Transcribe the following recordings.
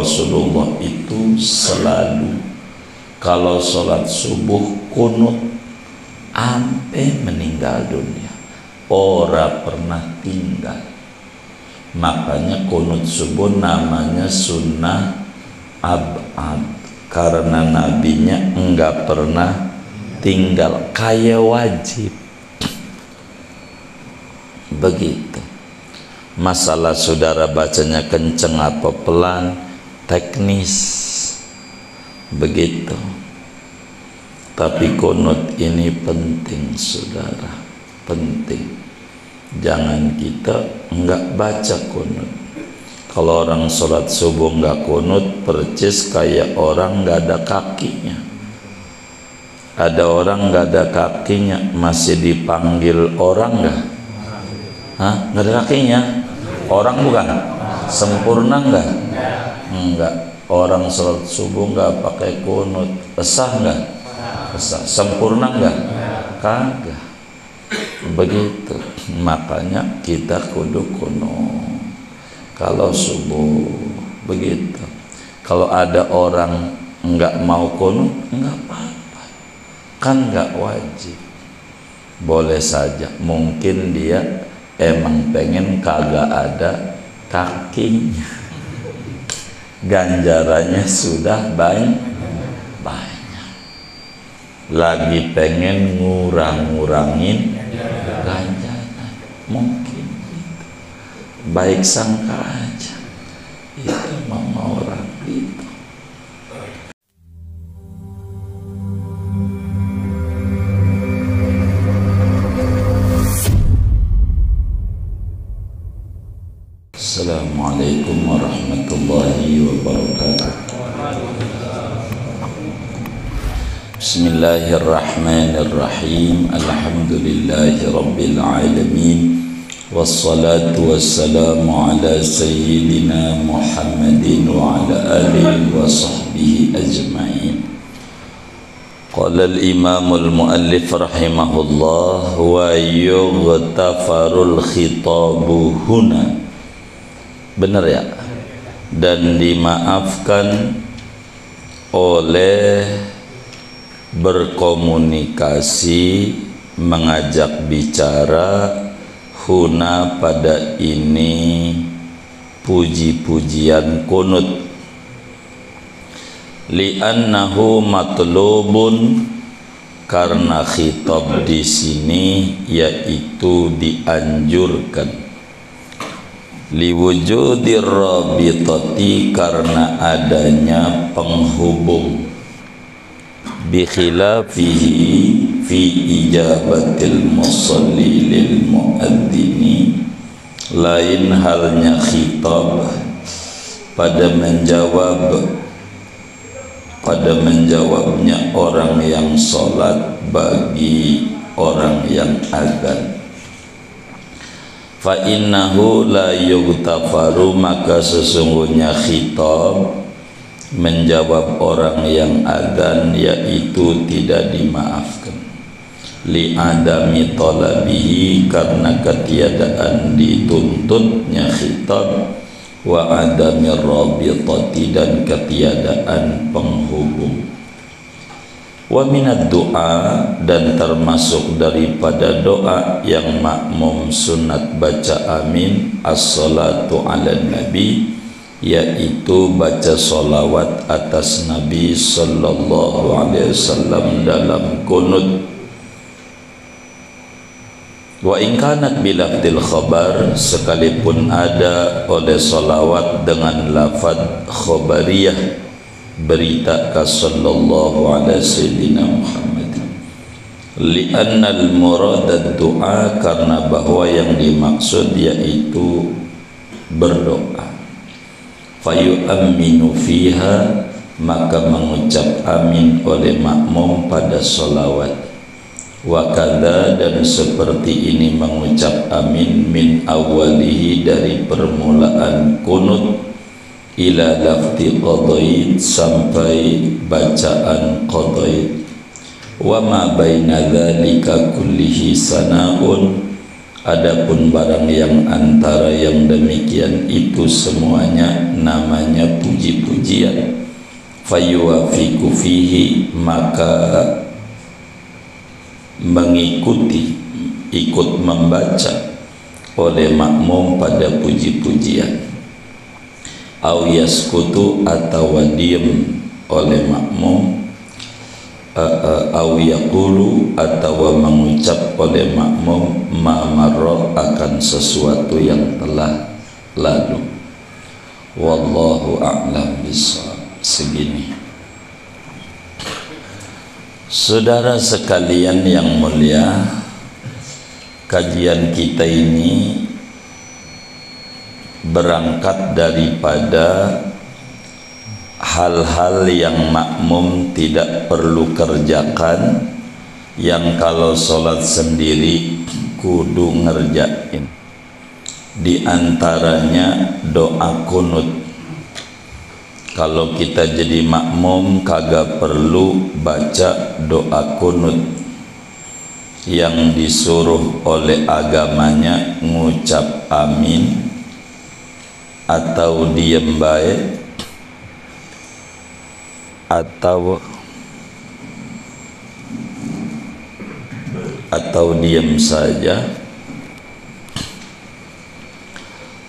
Rasulullah itu selalu kalau sholat subuh kunut sampai meninggal dunia, ora pernah tinggal. Makanya kunut subuh namanya sunnah abad, karena nabinya enggak pernah tinggal, kayak wajib. Begitu. Masalah saudara bacanya kenceng apa pelan, teknis. Begitu. Tapi kunut ini penting saudara, penting. Jangan kita enggak baca kunut. Kalau orang sholat subuh enggak kunut, percis kayak orang enggak ada kakinya. Ada orang enggak ada kakinya, masih dipanggil orang enggak? Hah? Enggak ada kakinya? Orang bukan? Sempurna enggak? Enggak. Orang sholat subuh enggak pakai kunut, sah enggak? Sah. Sempurna enggak? Kagak. Begitu. Makanya kita kudu kunut kalau subuh. Begitu. Kalau ada orang enggak mau kunut, enggak apa-apa, kan enggak wajib. Boleh saja, mungkin dia emang pengen kagak ada kakinya, ganjarannya sudah banyak, lagi pengen ngurangin ganjaran, mungkin gitu. Baik sangka aja, itu mau orang gitu. Assalamualaikum warahmatullahi wabarakatuh. Bismillahirrahmanirrahim. Alhamdulillahi rabbil alamin. Wassalatu wassalamu ala sayyidina Muhammadin wa ala alihi wa sahbihi ajma'in. Qala al-imamul muallif rahimahullah wa yughtafarul khitabu huna. Benar ya? Dan dimaafkan oleh berkomunikasi, mengajak bicara huna pada ini puji-pujian kunut, li'annahu matlubun, karena khitab di sini yaitu dianjurkan, liwujudir rabitati, karena adanya penghubung, bikhilafihi fi ijabatil musalli lil muadzini, lain halnya khitab pada menjawabnya orang yang sholat bagi orang yang adzan. Fa innahu la yughtafaru, maka sesungguhnya khitab menjawab orang yang adzan yaitu tidak dimaafkan, li adami talabihi, karena ketiadaan dituntutnya khitab, wa adami rabitati, dan ketiadaan penghubung. Wa minad doa, dan termasuk daripada doa yang makmum sunat baca amin, as-salatu ala nabi, yaitu baca solawat atas Nabi sallallahu alaihi wasallam dalam kunut. Wa in kanat bilafdil khabar, sekalipun ada oleh solawat dengan lafad khobariyah, berita ka sallallahu alaihi sayyidina Muhammad, li'anna al-murad ad-du'a, karena bahwa yang dimaksud yaitu berdoa. Fayu'amminu fiha, maka mengucap amin oleh makmum pada solawat. Wa kadza, dan seperti ini mengucap amin min awalihi, dari permulaan kunut, ila lafzi qadaid, sampai bacaan qadaid. Wa ma baina dzalika kullihi sana'un, adapun barang yang antara yang demikian itu semuanya namanya puji-puji. puji-pujian, fayuwafiqu fihi, maka mengikuti, ikut membaca oleh makmum pada puji-pujian, au yaskutu, atau diem oleh makmum, au yaqulu, atau mengucap oleh makmum, ma marra, akan sesuatu yang telah lalu. Wallahu a'lam bishawab. Segini. Saudara sekalian yang mulia, kajian kita ini berangkat daripada hal-hal yang makmum tidak perlu kerjakan, yang kalau sholat sendiri kudu ngerjain. Di antaranya doa kunut. Kalau kita jadi makmum kagak perlu baca doa kunut, yang disuruh oleh agamanya ngucap amin atau diem baik atau diem saja,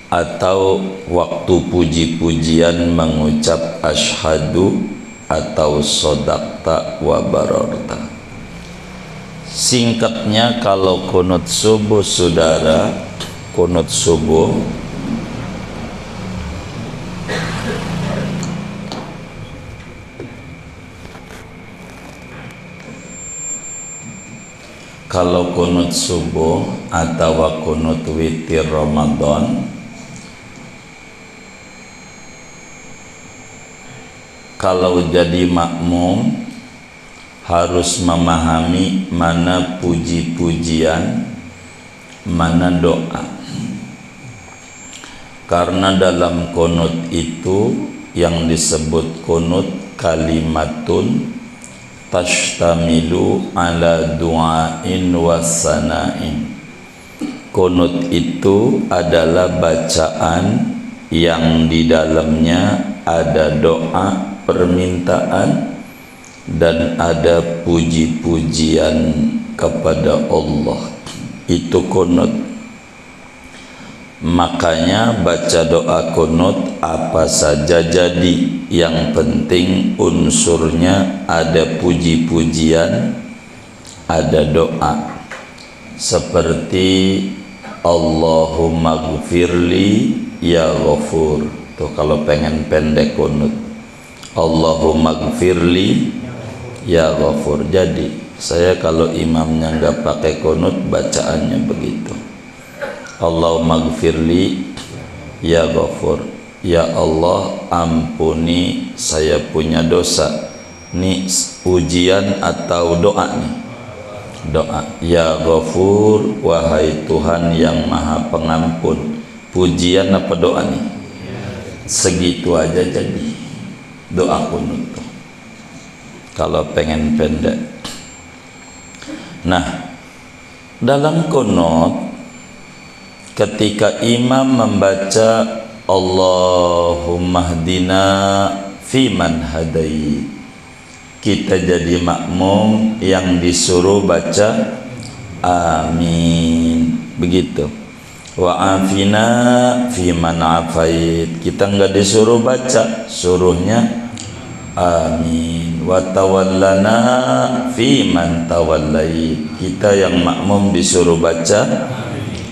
atau waktu puji-pujian mengucap asyhadu atau sodakta wa barorta. Singkatnya, kalau kunut subuh, saudara, kunut subuh kalau kunut subuh atau kunut witir Ramadan, kalau jadi makmum harus memahami mana puji-pujian, mana doa. Karena dalam kunut itu yang disebut kunut kalimatun tashtamilu ala du'ain wasana'in. Kunut itu adalah bacaan yang di dalamnya ada doa, permintaan, dan ada puji-pujian kepada Allah. Itu kunut. Makanya baca doa kunut apa saja jadi, yang penting unsurnya ada puji-pujian, ada doa. Seperti Allahumma gfirli ya ghafur. Tuh kalau pengen pendek kunut, Allahumma gfirli ya ghafur. Jadi saya kalau imamnya nggak pakai kunut, bacaannya begitu, Allahumma gfirli ya ghafur. Ya Allah, ampuni saya punya dosa. Ini ujian atau doa nih? Doa. Ya ghafur, wahai Tuhan yang maha pengampun. Pujian apa doa nih? Segitu aja jadi doa kunut tuh, kalau pengen pendek. Nah, dalam kunut ketika imam membaca Allahumma hdina fiman hadait, kita jadi makmum yang disuruh baca amin, begitu. Wa afina fiman afait, kita enggak disuruh baca, suruhnya amin. Wa tawallana fiman tawallait, kita yang makmum disuruh baca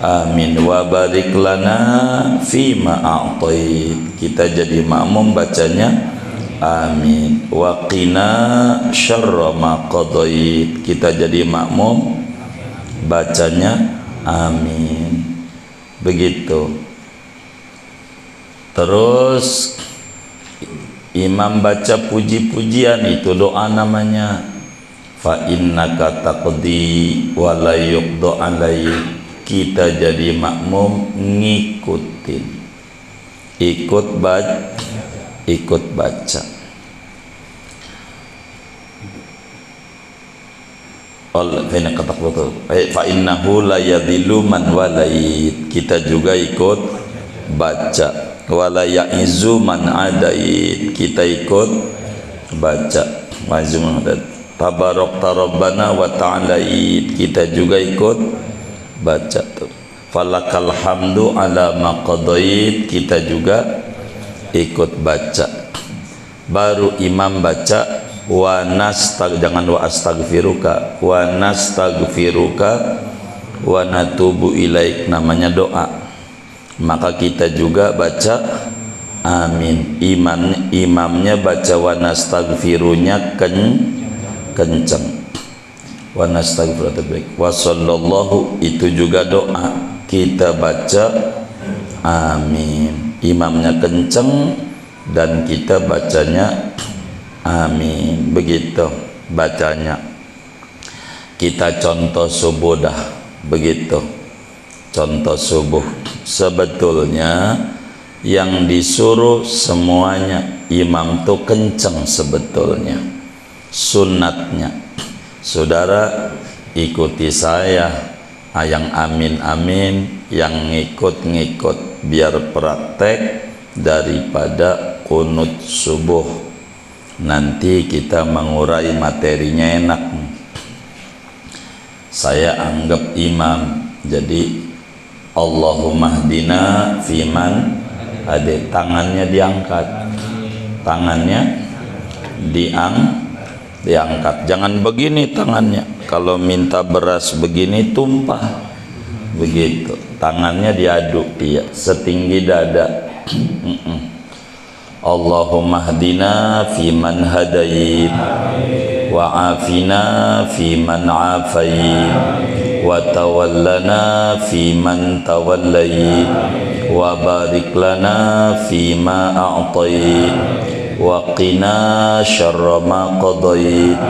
amin. Wa barik lana fima a'tait, kita jadi makmum bacanya amin. Wa qina syarra ma qadait, kita jadi makmum bacanya amin. Begitu. Terus imam baca puji-pujian, itu doa namanya. Fa innaka taqdi wa la yuqda alaik, kita jadi makmum ngikutin, ikut baca. Fa innahu la yadhillu man walait, kita juga ikut baca. wala ya'izu man adait, kita ikut baca mazmum. Tabarakta rabbana wa ta'alait, kita juga ikut baca tuh. Falakal hamdu ala ma qadait, kita juga ikut baca. Baru imam baca wa jangan wa astaghfiruka, wa nastaghfiruka wa natubu ilaik, namanya doa. Maka kita juga baca amin. Imamnya baca wa nastaghfirunya kencang, wa nastaghfiru baik. Wa sallallahu, itu juga doa, kita baca amin. Imamnya kencang dan kita bacanya amin. Begitu bacanya. Kita contoh subuh dah. Begitu contoh subuh. Sebetulnya yang disuruh semuanya imam tuh kencang sebetulnya. Sunatnya saudara ikuti saya, yang amin-amin, yang ngikut-ngikut, biar praktek daripada kunut subuh. Nanti kita mengurai materinya enak. Saya anggap imam, jadi Allahumma hdina fiman ada, tangannya diangkat, tangannya diangkat, jangan begini tangannya. Kalau minta beras begini tumpah, begitu. Tangannya diaduk dia setinggi dada. Allahumma hdina fiman hadait, wa afina fiman afait, wa tawallana fiman tawallait, wa barik lana fima a'tait, wa qina syarra ma qadait.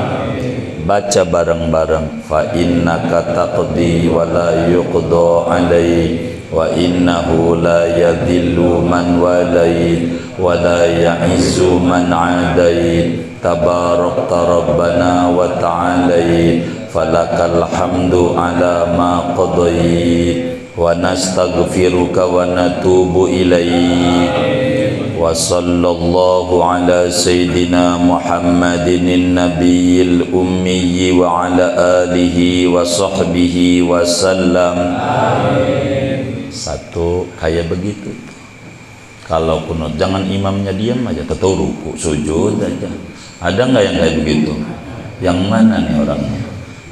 Baca bareng-bareng. Fa innaka taqdi wa la yuqda alaik, wa innahu la yadhillu man walait, wa la ya'izzu man adait. Tabarakta rabbana wa ta'alait, falakal hamdu ala ma qadait, wa nastaghfiruka wa natubu ilaik. Wa sallallahu ala sayyidina Muhammadin nabiyil ummi wa ala alihi wa sahbihi wa sallam. Amin. Satu kayak begitu. Kalau kunut jangan imamnya diam aja, tetap ruku sujud aja. Ada nggak yang kayak begitu? Yang mana nih orangnya?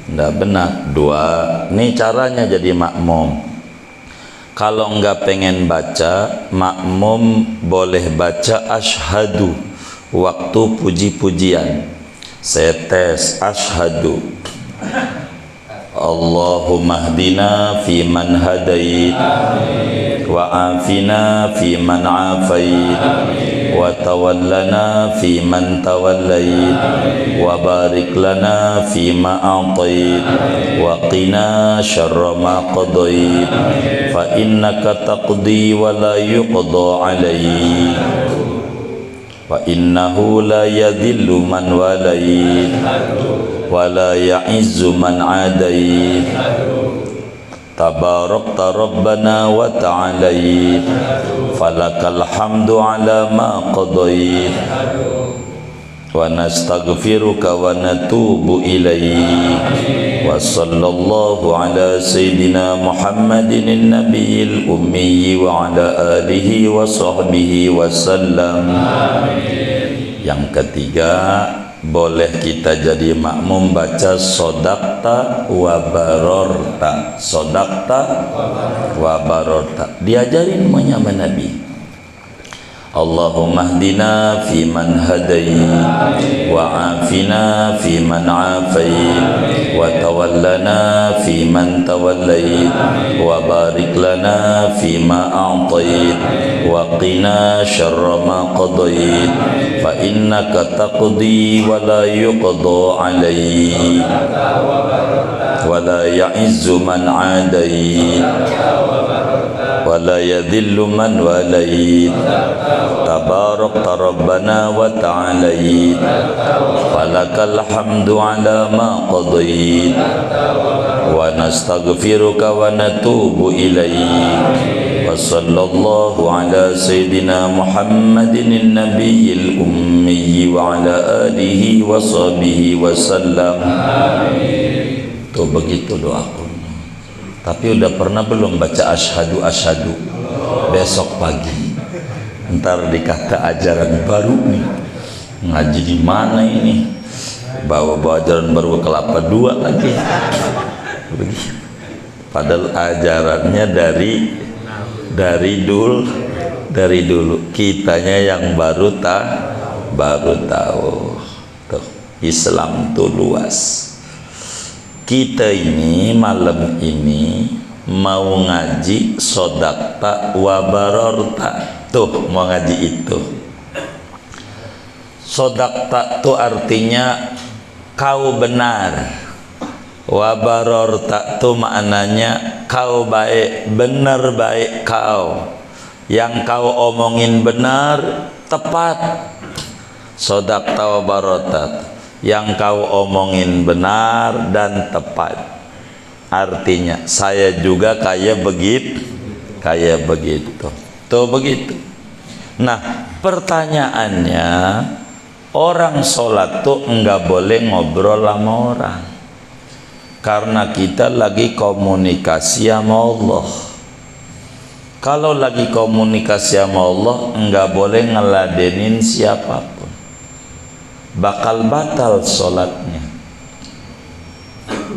Nggak benar. Dua, nih caranya jadi makmum. Kalau nggak pengen baca, makmum boleh baca asyhadu waktu puji-pujian. Saya tes asyhadu. Allahumma hdina fi man hadait, wa afina fi man afait, wa tawallana fi man tawallait, wa barik lana fi ma a'tait, wa qina syarra ma qadait, fa innaka taqdi wa la yuqda alaik, wa innahu la yadhillu man walait, wa la ya'izzu man adait. Tabarakta rabbana wa ta'alait, falakal hamdu ala ma qadait, wa nastaghfiruka wa natubu ilaik. Wa sallallahu ala sayyidina Muhammadin nabiyil ummi wa ala alihi wa sahbihi wa sallam. Yang ketiga, boleh kita jadi makmum baca sodakta wa barorta. Sodakta wa barorta diajarin semuanya sama Nabi. Allahumma hdina fi man hadait, wa afina fi man afait, wa tawallana fi man tawallait, wa barik lana fi ma a'tait, wa qina syarra ma qadait, fa innaka taqdi wa la yuqda alaik, wa la ya'izzu man adait, wa la yadhillu man walait. Tabarakta rabbana wa ta'alait, falakal hamdu ala ma qadait, wa nastaghfiruka wa natubu ilaik. Wa wa sallallahu ala sayyidina Muhammadin nabiyil ummi wa ala alihi wa sahbihi wa sallam. Amin. Tuh begitu doaku. Tapi udah pernah belum baca asyhadu asyhadu? Besok pagi. Ntar dikata ajaran baru nih. Ngaji di mana ini? Bawa ajaran baru kelapa dua lagi. Begitu. Padahal ajarannya dari dulu kitanya yang baru tahu. Tuh, Islam tuh luas. Kita ini malam ini mau ngaji sodakta wa barorta. Tuh mau ngaji itu. Sodakta tuh artinya kau benar. Wabaror tak tu maknanya kau baik, benar baik kau. Yang kau omongin benar, tepat. Sodakta wabarotat, yang kau omongin benar dan tepat. Artinya saya juga kayak begitu. Tuh begitu. Nah pertanyaannya, orang sholat tuh enggak boleh ngobrol sama orang. Karena kita lagi komunikasi sama Allah. Kalau lagi komunikasi sama Allah, enggak boleh ngeladenin siapapun. Bakal batal sholatnya.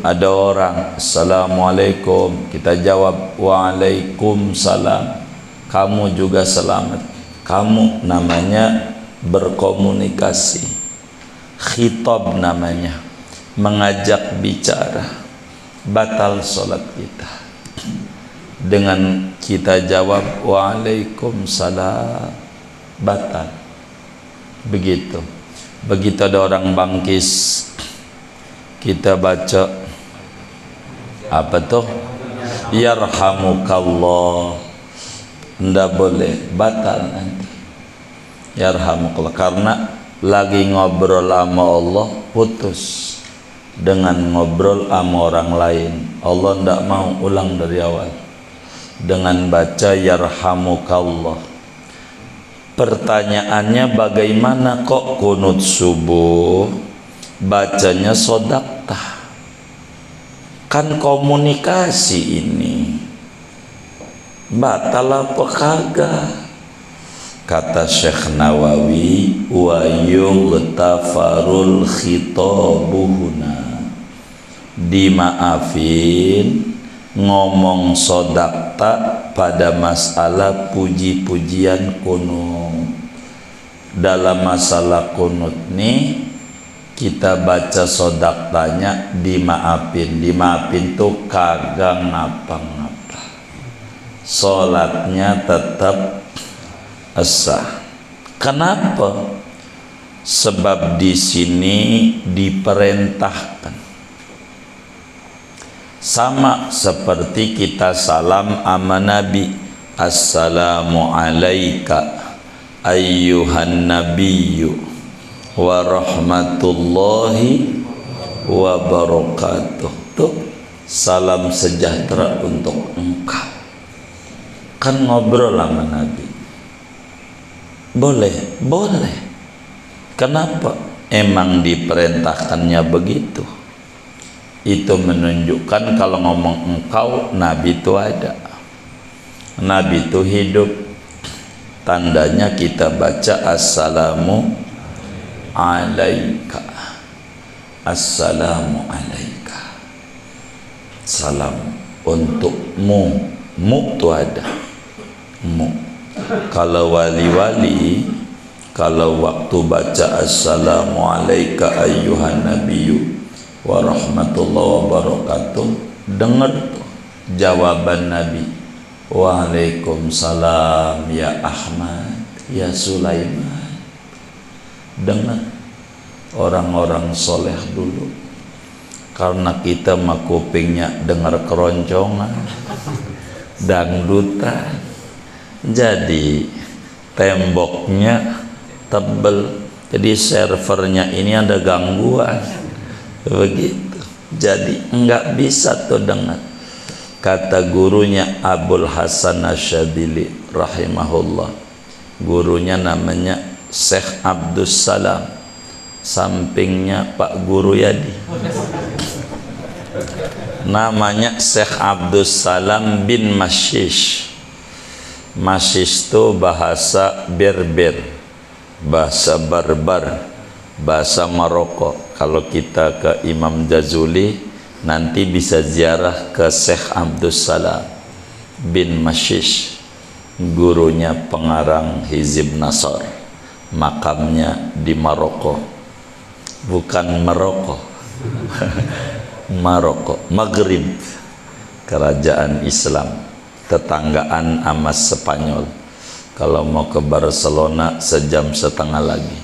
Ada orang, assalamualaikum, kita jawab waalaikumsalam. Kamu juga selamat. Kamu namanya berkomunikasi. Khitab namanya. Mengajak bicara. Batal sholat kita dengan kita jawab waalaikumsalam, batal. Begitu ada orang bangkis, kita baca apa tuh, yarhamukallah, ndak boleh, batal nanti. Yarhamukallah, karena lagi ngobrol sama Allah, putus dengan ngobrol sama orang lain. Allah ndak mau ulang dari awal dengan baca yarhamukallah. Pertanyaannya, bagaimana kok kunut subuh bacanya sodakta? Kan komunikasi ini, batal apa kagak? Kata Syekh Nawawi, wa yughtafarul khitabuhuna, dimaafin ngomong sodakta pada masalah puji-pujian kunut. Dalam masalah kunut nih kita baca sodaktanya dimaafin tuh kagak ngapa-ngapa, sholatnya tetap sah. Kenapa? Sebab di sini diperintahkan. Sama seperti kita salam ama Nabi, assalamu alaika ayyuhan nabiyyu wa rahmatullahi wa barakatuh. Tuh, salam sejahtera untuk engkau. Kan ngobrol sama Nabi. Boleh. Kenapa? Emang diperintahkannya begitu. Itu menunjukkan kalau ngomong engkau, Nabi itu ada. Nabi itu hidup. Tandanya kita baca assalamu alaika. Assalamu alaika. Salam untukmu. Mu itu ada. Mu. Kalau wali-wali, kalau waktu baca assalamu alaika ayyuhan nabiyyu wa rahmatullahi wa barakatuh, dengar tuh jawaban Nabi, waalaikumsalam ya Ahmad ya Sulaiman. Dengar orang-orang soleh dulu. Karena kita mah kupingnya dengar keroncongan, dangdutan, jadi temboknya tebel, jadi servernya ini ada gangguan begitu, jadi enggak bisa tuh dengar. Kata gurunya Abul Hasan Asyadzili rahimahullah, gurunya namanya Syekh Abdus Salam, sampingnya Pak Guru Yadi, namanya Syekh Abdus Salam bin Mashish. Mashish itu bahasa Berber, bahasa Barbar, bahasa Maroko. Kalau kita ke Imam Jazuli nanti bisa ziarah ke Syekh Abdus Salam bin Mashish, gurunya pengarang Hizib Nasr, makamnya di Maroko, bukan Maroko Maroko, Maghrib, kerajaan Islam, tetanggaan sama Spanyol. Kalau mau ke Barcelona sejam setengah lagi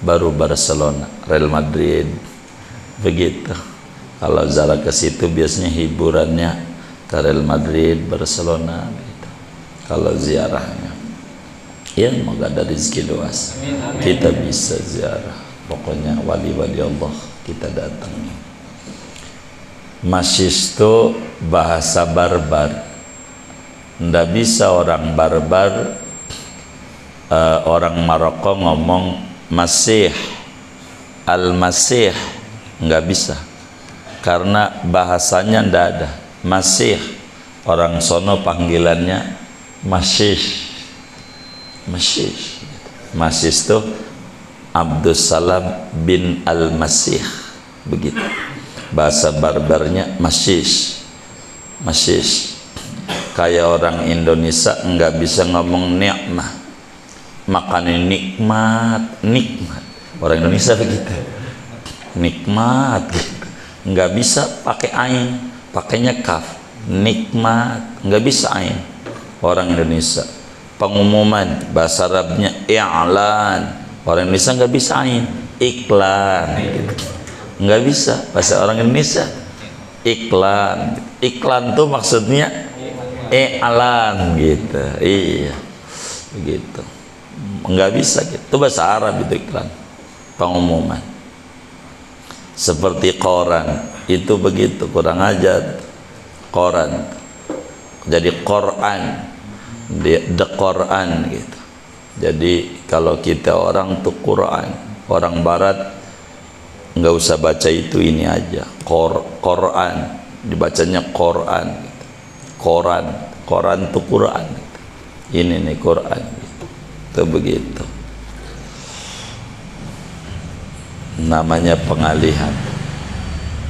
baru Barcelona, Real Madrid, begitu. Kalau ziarah ke situ biasanya hiburannya ke Real Madrid, Barcelona gitu. Kalau ziarahnya, ya semoga ada rezeki luas, kita bisa ziarah. Pokoknya wali-wali Allah kita datangi. Mashish itu bahasa Barbar. Ndak bisa orang Barbar, orang Maroko ngomong Masih, Al-Masih, nggak bisa, karena bahasanya ndak ada. Masih, orang sono panggilannya Mashish. Mashish, Mashish itu Abdus Salam bin Al-Masih, begitu. Bahasa Barbarnya Mashish. Mashish. Kayak orang Indonesia nggak bisa ngomong nikmah, makan nikmat, nikmat. Orang Indonesia begitu, nikmat gitu. Nggak bisa pakai ain, pakainya kaf, nikmat, nggak bisa ain. Orang Indonesia. Pengumuman bahasa Arabnya i'lan, orang Indonesia nggak bisa ain, iklan gitu. Nggak bisa bahasa orang Indonesia, iklan. Iklan tuh maksudnya i'lan gitu. Iya, begitu. Nggak bisa gitu. Itu bahasa Arab itu iklan, pengumuman. Seperti koran itu begitu, kurang ajar. Koran jadi Quran, the Quran gitu. Jadi kalau kita orang tuh Quran, orang Barat nggak usah baca itu, ini aja Quran, dibacanya Quran gitu. Quran tuh Quran gitu. Ini nih Quran gitu. Itu begitu, namanya pengalihan.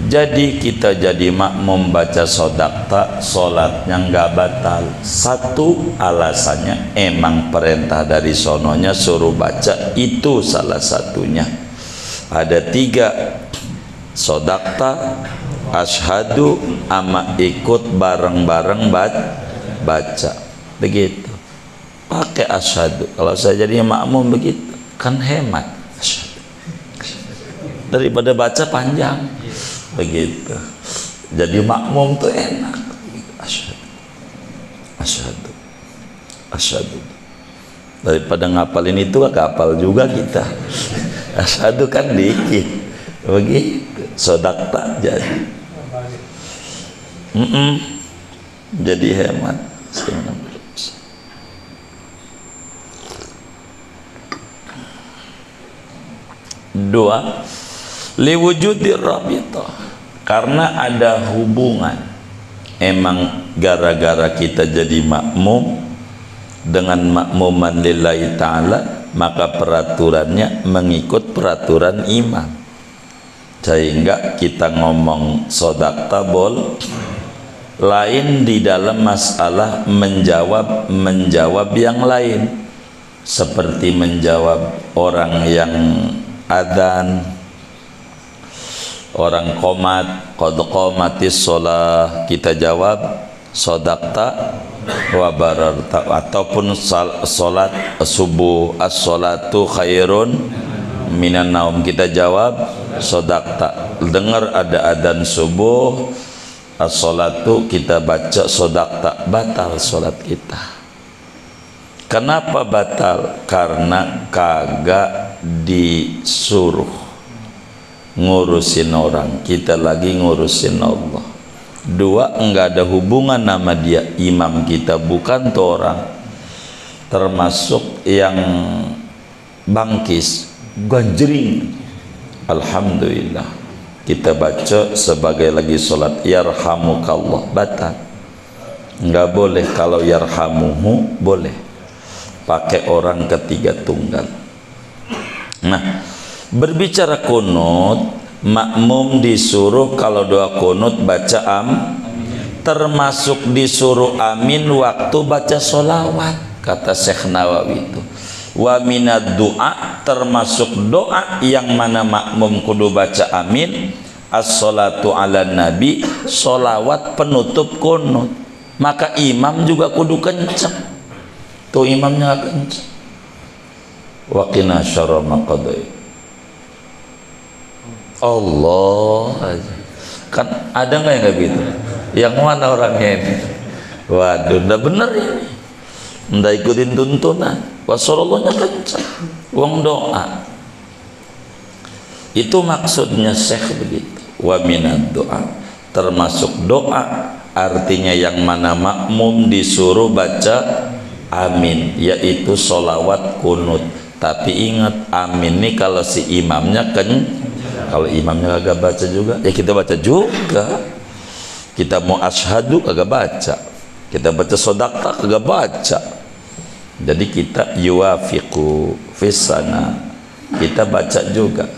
Jadi kita jadi makmum baca sodakta, sholatnya nggak batal. Satu, alasannya emang perintah dari sononya suruh baca, itu salah satunya. Ada 3, sodakta, ashadu, ama ikut bareng-bareng baca, begitu. Pakai ashadu. Kalau saya jadi makmum begitu kan hemat, ashadu, daripada baca panjang begitu. Jadi makmum tuh enak, ashadu, ashadu, ashadu. Daripada ngapalin itu gak hafal juga kita. Ashadu kan dikit, begitu. Sodakta jadi jadi hemat. Dua, liwujudir rabitah, karena ada hubungan. Emang gara-gara kita jadi makmum, dengan makmuman lillahi ta'ala, maka peraturannya mengikut peraturan imam. Sehingga kita ngomong sodakta lain di dalam masalah menjawab yang lain, seperti menjawab orang yang adzan, orang qomat, qad qamatis shalah, kita jawab sodakta wa bararta. Ataupun salat subuh, as-salatu khairun minan naum, kita jawab sodakta. Dengar ada adzan subuh, as-salatu, kita baca sodakta, batal salat kita. Kenapa batal? Karena kagak disuruh ngurusin orang, kita lagi ngurusin Allah. Dua, enggak ada hubungan nama dia imam kita, bukan tuh orang termasuk yang bangkis ganjering. Alhamdulillah kita baca sebagai lagi sholat yarhamukallah, batal. Enggak boleh. Kalau yarhamuhu boleh pakai orang ketiga tunggal. Nah, berbicara kunut, makmum disuruh kalau doa kunut baca termasuk disuruh amin waktu baca sholawat, kata Syekh Nawawi itu. Wa minad doa, termasuk doa yang mana makmum kudu baca amin, as-salatu ala nabi, sholawat penutup kunut. Maka imam juga kudu kencang. Tuh imamnya kencang. Wa qina syarra ma qadai. Allah aja. Kan ada nggak yang kayak gitu? Yang mana orangnya ini? Waduh, udah bener ini. Nggak ikutin tuntunan. Wassalamualaikum kencang. Uang doa. Itu maksudnya Syekh begitu. Wa minad doa, termasuk doa, artinya yang mana makmum disuruh baca amin, yaitu sholawat kunut. Tapi ingat, amin ini kalau si imamnya kalau imamnya kagak baca juga, ya kita baca juga. Kita mau asyhadu kagak baca, kita baca sodaqah kagak baca. Jadi kita yuwafiqu fisana, kita baca juga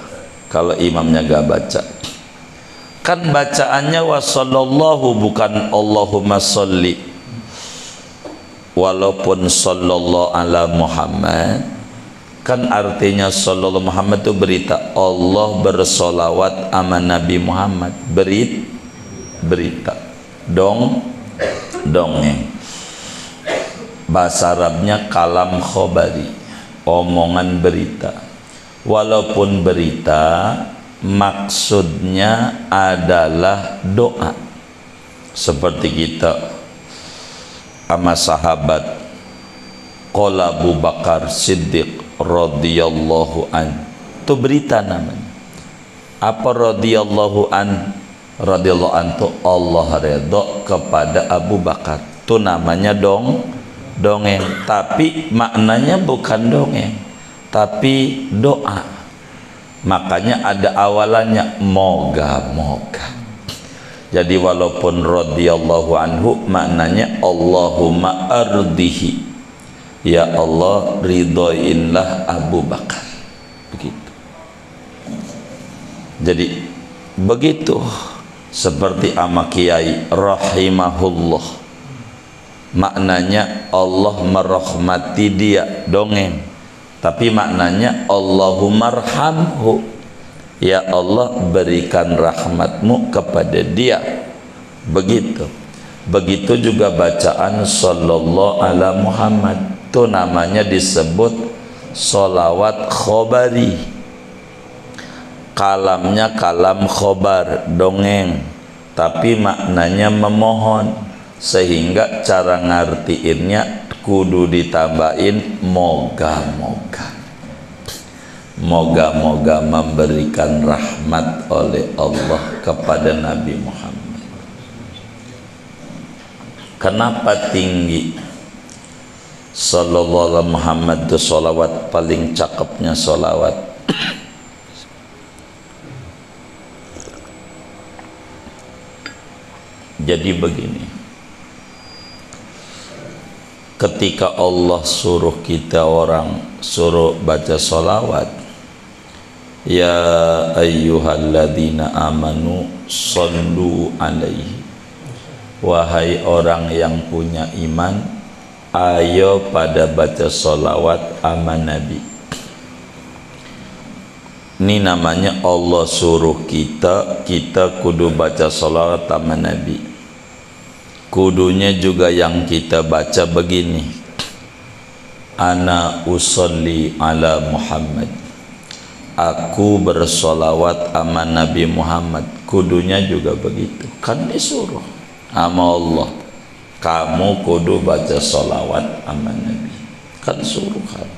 kalau imamnya gak baca. Kan bacaannya wassallallahu, bukan Allahumma sholli. Walaupun sallallahu ala Muhammad, kan artinya sallallahu Muhammad itu berita, Allah bersolawat sama Nabi Muhammad, berita dongeng. Bahasa Arabnya kalam khobari, omongan berita. Walaupun berita, maksudnya adalah doa. Seperti kita sama sahabat, qala Abu Bakar Siddiq radhiyallahu an, itu berita namanya. Apa radhiyallahu an? Radhiyallahu an itu Allah redha kepada Abu Bakar, itu namanya dongeng. Tapi maknanya bukan dongeng, tapi doa. Makanya ada awalannya moga-moga. Jadi walaupun radhiyallahu anhu, maknanya Allahumma ardihi, ya Allah ridhoinlah Abu Bakar, begitu. Jadi begitu. Seperti ama kiai rahimahullah, maknanya Allah merahmati dia, dongeng. Tapi maknanya Allahumma arhamhu, ya Allah berikan rahmatmu kepada dia, begitu. Begitu juga bacaan sallallahu ala Muhammad, itu namanya disebut sholawat khobari. Kalamnya kalam khobar, dongeng, tapi maknanya memohon, sehingga cara ngartiinnya kudu ditambahin moga-moga. Moga-moga memberikan rahmat oleh Allah kepada Nabi Muhammad. Kenapa tinggi? Sallallahu alaihi Muhammad itu sholawat paling cakepnya sholawat. Jadi begini, ketika Allah suruh kita orang suruh baca sholawat, ya ayyuhalladzina amanu shollu alaihi, wahai orang yang punya iman, ayo pada baca sholawat sama Nabi. Ini namanya Allah suruh kita kudu baca sholawat sama Nabi. Kudunya juga yang kita baca begini, ana usolli ala Muhammad, aku bersolawat sama Nabi Muhammad. Kudunya juga begitu, kan disuruh sama Allah, kamu kudu baca solawat sama Nabi, kan suruhan.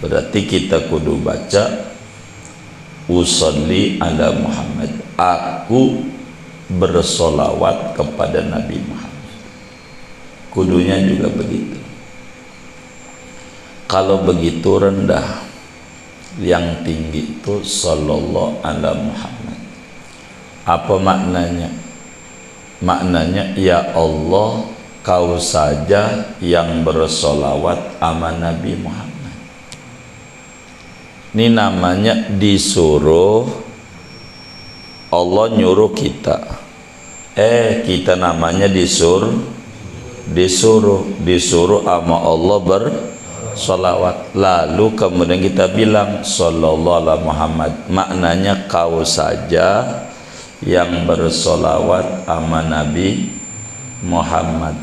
Berarti kita kudu baca usolli ala Muhammad, aku bersolawat kepada Nabi Muhammad. Kudunya juga begitu. Kalau begitu rendah, yang tinggi itu sallallahu ala Muhammad. Apa maknanya? Maknanya, ya Allah, kau saja yang bersolawat sama Nabi Muhammad. Ini namanya disuruh, Allah nyuruh kita. Kita namanya disuruh sama Allah bersolawat. Lalu kemudian kita bilang sallallahu ala Muhammad. Maknanya kau saja yang bersolawat sama Nabi Muhammad.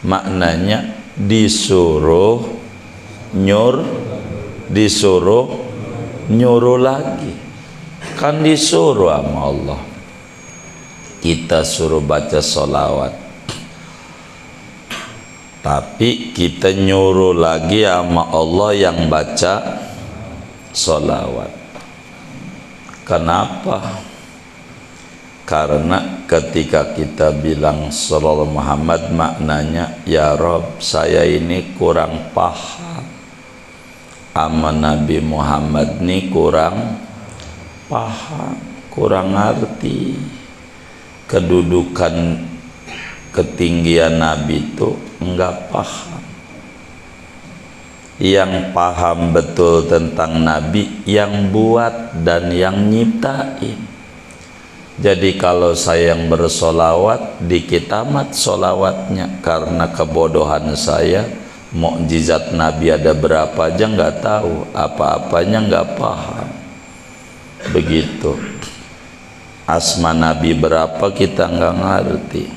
Maknanya disuruh nyuruh lagi. Kan disuruh sama Allah, kita suruh baca solawat, tapi kita nyuruh lagi sama Allah yang baca solawat. Kenapa? Karena ketika kita bilang sallallahu Muhammad, maknanya, ya Rob, saya ini kurang paham sama Nabi Muhammad, ini kurang paham, kurang ngerti kedudukan ketinggian Nabi itu, enggak paham. Yang paham betul tentang Nabi yang buat dan yang nyiptain. Jadi kalau saya yang bersolawat, dikit amat solawatnya, karena kebodohan saya. Mukjizat Nabi ada berapa aja nggak tahu, apa-apanya nggak paham. Begitu. Asma Nabi berapa kita nggak ngerti.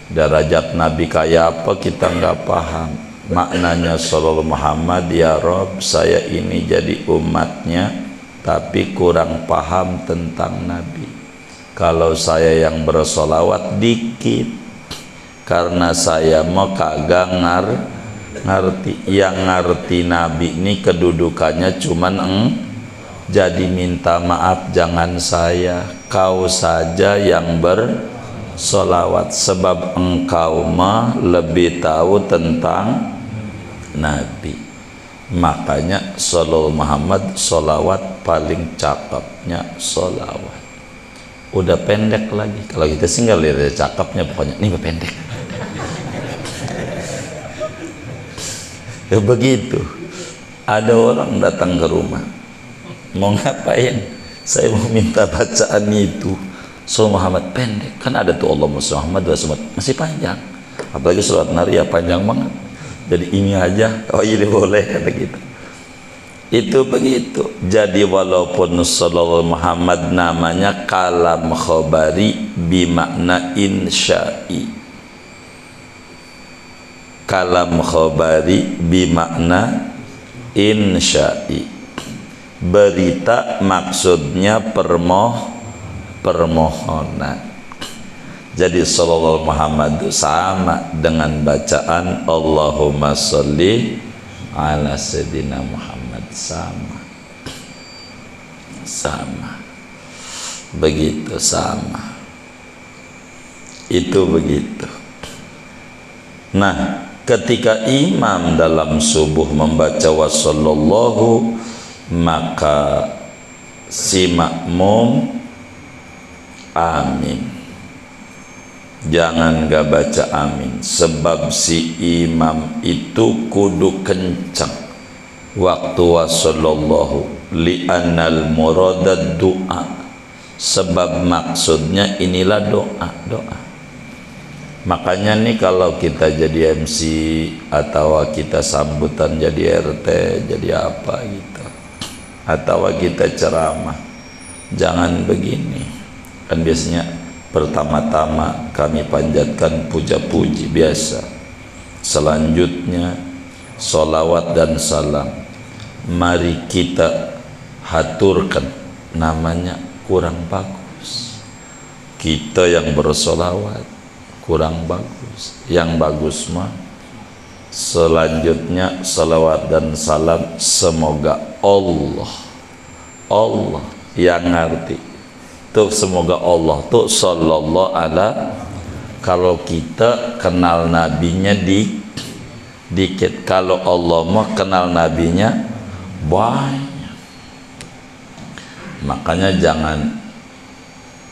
Derajat Nabi kayak apa kita nggak paham. Maknanya sallallahu Muhammad, ya Rob, saya ini jadi umatnya tapi kurang paham tentang Nabi. Kalau saya yang bersolawat dikit, karena saya mau kagak ngerti. Yang ngerti Nabi ini kedudukannya cuman jadi minta maaf, jangan saya, kau saja yang bersolawat, sebab engkau mah lebih tahu tentang Nabi. Makanya sallallahu Muhammad, solawat paling cakepnya solawat. Udah pendek lagi. Kalau kita sih nggak lihat cakepnya, pokoknya ini pendek. Ya begitu. Ada orang datang ke rumah, mau ngapain? Saya mau minta bacaan itu. Sallallahu Muhammad pendek. Kan ada tuh Allah Muhammad masih panjang. Apalagi surat Nariyah panjang banget. Jadi ini aja. Oh ini boleh kata kita. Itu begitu. Jadi walaupun sallallahu Muhammad namanya kalam khabari bimakna insya'i, kalam khabari bimakna insya'i, berita maksudnya permohonan. Jadi sallallahu Muhammad itu sama dengan bacaan Allahumma sholli ala sayyidina Muhammad. Sama begitu, sama itu begitu. Nah, ketika imam dalam subuh membaca wassallallahu, maka si makmum amin. Jangan gak baca amin, sebab si imam itu kudu kencang waktu wassallallahu, li'annal muradad doa, sebab maksudnya inilah doa. Makanya nih kalau kita jadi MC atau kita sambutan jadi RT, jadi apa gitu, atau kita ceramah, jangan begini. Kan biasanya pertama-tama kami panjatkan puja-puji biasa, selanjutnya sholawat dan salam. Mari kita haturkan, namanya kurang bagus. Kita yang bersolawat kurang bagus. Yang bagus mah selanjutnya salawat dan salam, semoga Allah yang ngerti tuh semoga Allah tuh sallallahu ala. Kalau kita kenal nabinya dikit, kalau Allah mah kenal nabinya banyak. Makanya jangan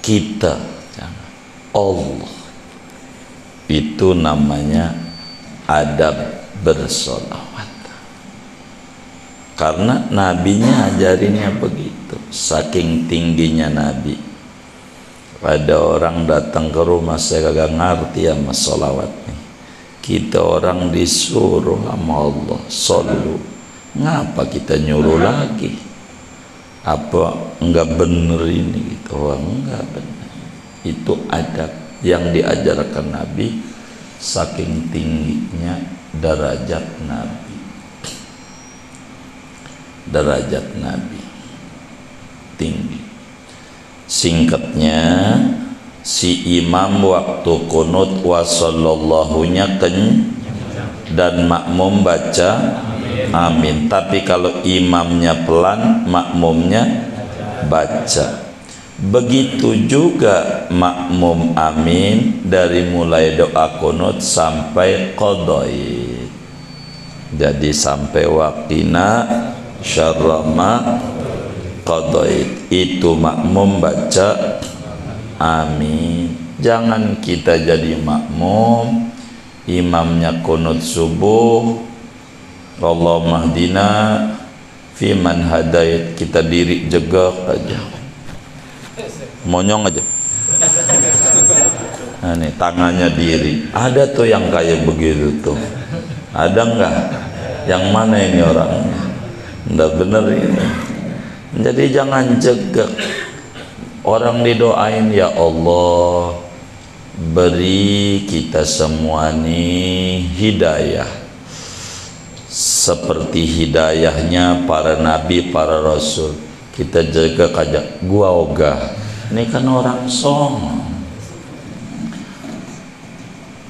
kita, jangan Allah. Itu namanya adab bersolawat. Karena nabinya ajarinnya begitu, saking tingginya nabi. Ada orang datang ke rumah, saya kagak ngerti sama solawat nih. Kita orang disuruh sama Allah solu, ngapa kita nyuruh lagi? Apa enggak bener ini gitu? Wah, enggak bener. Itu adab yang diajarkan Nabi, saking tingginya derajat Nabi. Derajat Nabi tinggi. Singkatnya, si imam waktu kunut wa sallallahu-nya dan makmum baca amin. Tapi kalau imamnya pelan, makmumnya baca. Begitu juga makmum amin dari mulai doa kunut sampai qadai. Jadi sampai waqina syarrama qadait, itu makmum baca amin. Jangan kita jadi makmum, imamnya kunut subuh, Allahumma hdina fi man hadait, kita diri jegak aja, monyong aja. Nah, nih tangannya diri. Ada tuh yang kayak begitu tuh, ada enggak? Yang mana ini orangnya? Nggak bener ini. Jadi jangan jegak. Orang didoain, ya Allah beri kita semua nih hidayah seperti hidayahnya para nabi, para rasul. Kita jaga kajak gua ogah. Ini kan orang song.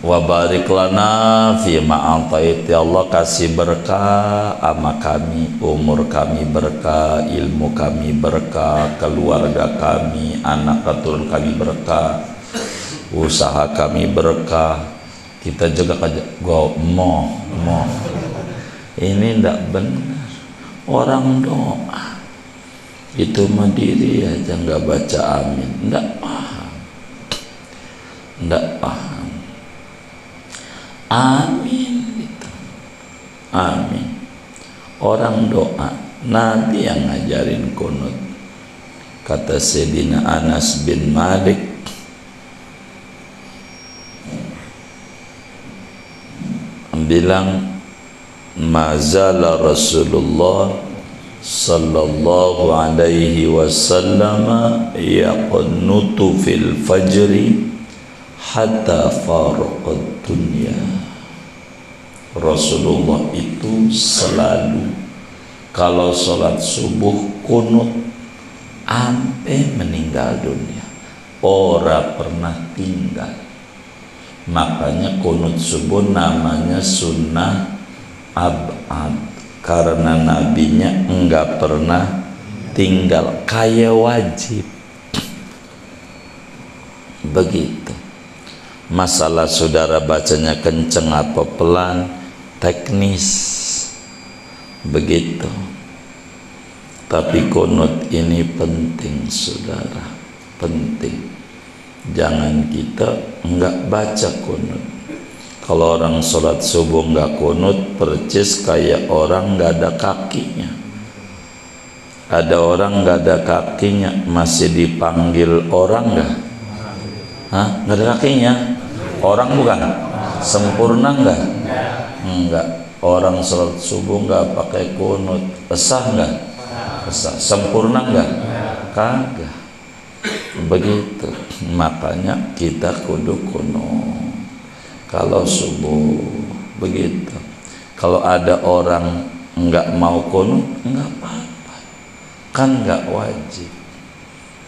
Wa barik lana fi ma'atait, ya Allah kasih berkah ama kami, umur kami berkah, ilmu kami berkah, keluarga kami, anak keturunan kami berkah, usaha kami berkah. Kita jaga aja gua mo ini ndak benar. Orang doa itu mandiri aja nggak baca amin, ndak paham. Amin gitu. Amin. Orang doa, Nabi yang ngajarin kunut. Kata Sayyidina Anas bin Malik, bilang, mazala Rasulullah sallallahu alaihi wasallam yaqnutu fil fajri hatta faraqad dunya. Rasulullah itu selalu kalau sholat subuh kunut sampai meninggal dunia, ora pernah tinggal. Makanya kunut subuh namanya sunnah abad, karena nabinya enggak pernah tinggal, kayak wajib. Begitu. Masalah saudara bacanya kenceng apa pelan, teknis. Begitu. Tapi kunut ini penting saudara, penting. Jangan kita enggak baca kunut. Kalau orang sholat subuh enggak kunut, percis kayak orang enggak ada kakinya. Ada orang enggak ada kakinya, masih dipanggil orang enggak? Hah? Enggak ada kakinya? Orang bukan? Sempurna enggak? Enggak. Orang sholat subuh enggak pakai kunut, sah enggak? Sah. Sempurna enggak? Kagak. Begitu. Makanya kita kudu kunut kalau subuh. Begitu. Kalau ada orang enggak mau kunut, enggak apa-apa, kan enggak wajib,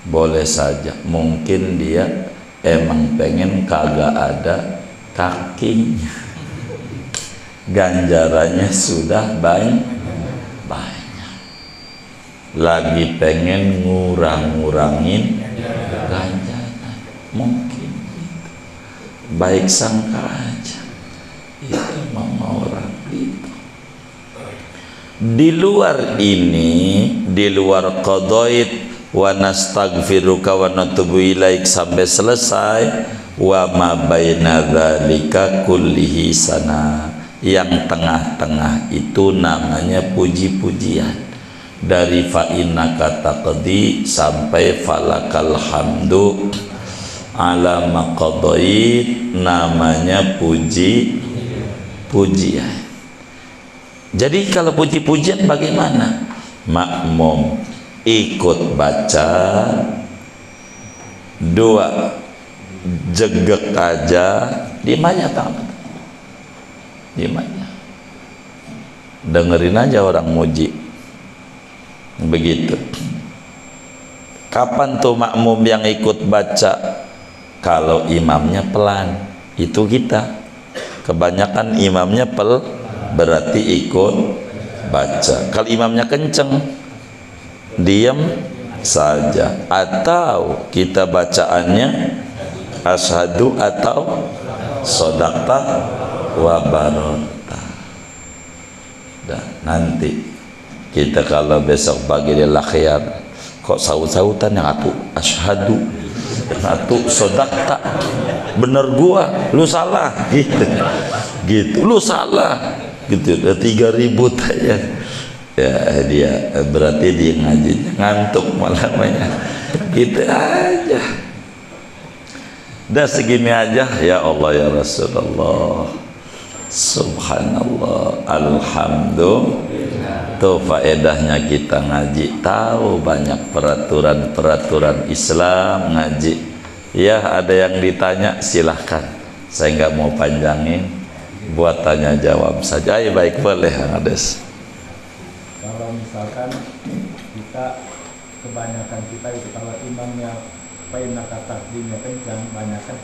boleh saja. Mungkin dia emang pengen kagak ada kakinya, ganjarannya sudah banyak, lagi pengen ngurangin ganjaran, mungkin gitu. Baik sangka aja itu mau orang itu. Di luar ini, di luar qadait wa nastaghfiruka wa natubu ilaik sampai selesai, wa ma baina dzalika kullihi sana, yang tengah-tengah itu namanya puji-pujian. Dari fa innaka taqdi sampai falakal hamdu ala maqadait namanya pujian. Jadi kalau puji-pujian bagaimana? Makmum ikut baca, dua jegek aja, diem aja tangan, diem aja, dengerin aja orang muji, begitu. Kapan tuh makmum yang ikut baca? Kalau imamnya pelan, itu kita. Kebanyakan imamnya berarti ikut baca. Kalau imamnya kenceng, diam saja. Atau kita bacaannya asyhadu atau sodaqta wa barota. Dan nanti kita kalau besok pagi di lakhyar, kok saut-sautan yang atu asyhadu, yang atu sodaqta, bener gua, lu salah, gitu, lu salah, gitu. 3.000 aja ya, dia berarti dia ngajinya ngantuk malamnya, gitu aja. Dah segini aja. Ya Allah ya Rasulullah, subhanallah, alhamdulillah. Tuh faedahnya kita ngaji, tahu banyak peraturan-peraturan Islam ngaji. Ya, ada yang ditanya silahkan, saya nggak mau panjangin, buat tanya jawab saja. Ya, baik, boleh Ades. Kalau misalkan kita, kebanyakan kita itu kalau imamnya paina kata kencang, banyakan